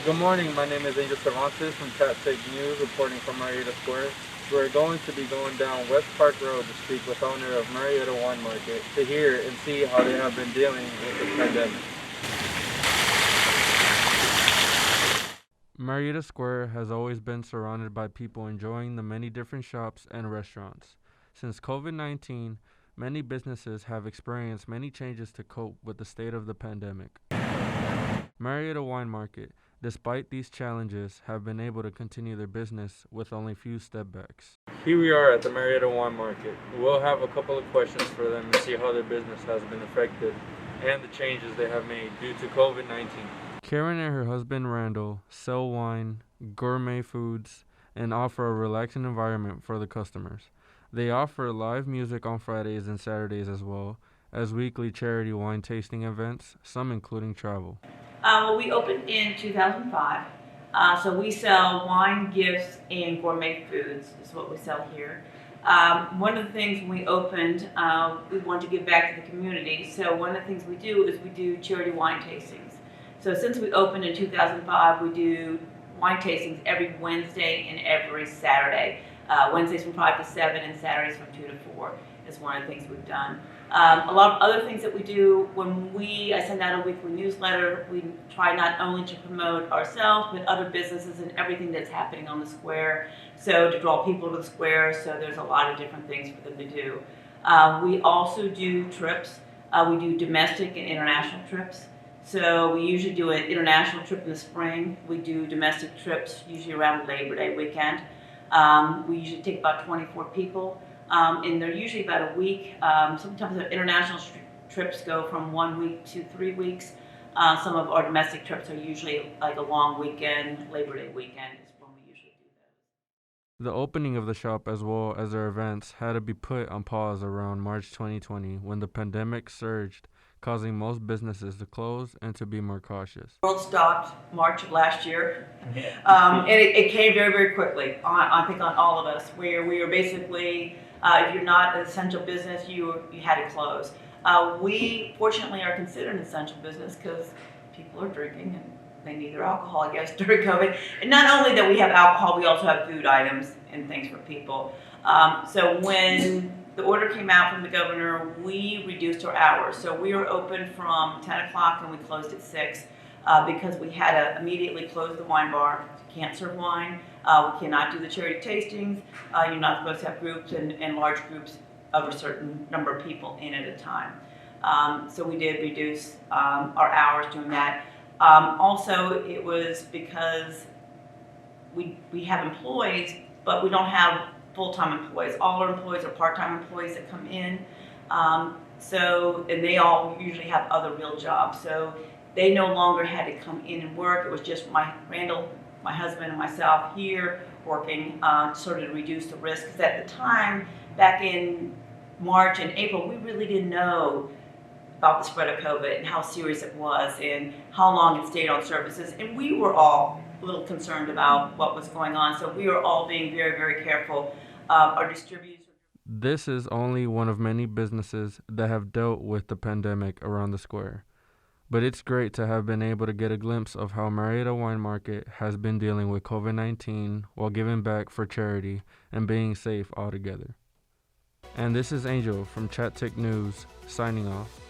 Good morning, my name is Angel Cervantes from Chat Tech News reporting from Marietta Square. We're going to be going down West Park Road to speak with owner of Marietta Wine Market to hear and see how they have been dealing with the pandemic. Marietta Square has always been surrounded by people enjoying the many different shops and restaurants. Since COVID-19, many businesses have experienced many changes to cope with the state of the pandemic. Marietta Wine Market, despite these challenges, have been able to continue their business with only few stepbacks. Here we are at the Marietta Wine Market. We'll have a couple of questions for them and see how their business has been affected and the changes they have made due to COVID-19. Karen and her husband Randall sell wine, gourmet foods, and offer a relaxing environment for the customers. They offer live music on Fridays and Saturdays as well as weekly charity wine tasting events, some including travel. Well, we opened in 2005. So we sell wine, gifts, and gourmet foods is what we sell here. One of the things when we opened, we wanted to give back to the community. So one of the things we do is we do charity wine tastings. So since we opened in 2005, we do wine tastings every Wednesday and every Saturday. Wednesdays from 5 to 7 and Saturdays from 2 to 4 is one of the things we've done. A lot of other things that we do when I send out a weekly newsletter, we try not only to promote ourselves, but other businesses and everything that's happening on the square. So to draw people to the square, so there's a lot of different things for them to do. We also do trips. We do domestic and international trips. So we usually do an international trip in the spring. We do domestic trips usually around Labor Day weekend. We usually take about 24 people. And they're usually about a week. Sometimes the international trips go from 1 week to 3 weeks. Some of our domestic trips are usually like a long weekend, Labor Day weekend is when we usually do those. The opening of the shop as well as their events had to be put on pause around March 2020 when the pandemic surged, causing most businesses to close and to be more cautious. The world stopped March of last year, and it came very, very quickly. I think on all of us, where we were basically, if you're not an essential business, you had to close. We fortunately are considered an essential business because people are drinking and they need their alcohol, I guess, during COVID. And not only that we have alcohol, we also have food items and things for people. So when the order came out from the governor, we reduced our hours. So we were open from 10 o'clock and we closed at 6 because we had to immediately close the wine bar. You can't serve wine. We cannot do the charity tastings. You're not supposed to have groups and large groups of a certain number of people in at a time. So we did reduce our hours doing that. Also, it was because we have employees, but we don't have full-time employees. All our employees are part-time employees that come in. And they all usually have other real jobs. So they no longer had to come in and work. It was just Randall, my husband, and myself here working sort of to reduce the risk. Because at the time, back in March and April, we really didn't know about the spread of COVID and how serious it was and how long it stayed on surfaces. And we were all a little concerned about what was going on. So we were all being very, very careful. Our distributors. This is only one of many businesses that have dealt with the pandemic around the square. But it's great to have been able to get a glimpse of how Marietta Wine Market has been dealing with COVID-19 while giving back for charity and being safe altogether. And this is Angel from Chat Tech News, signing off.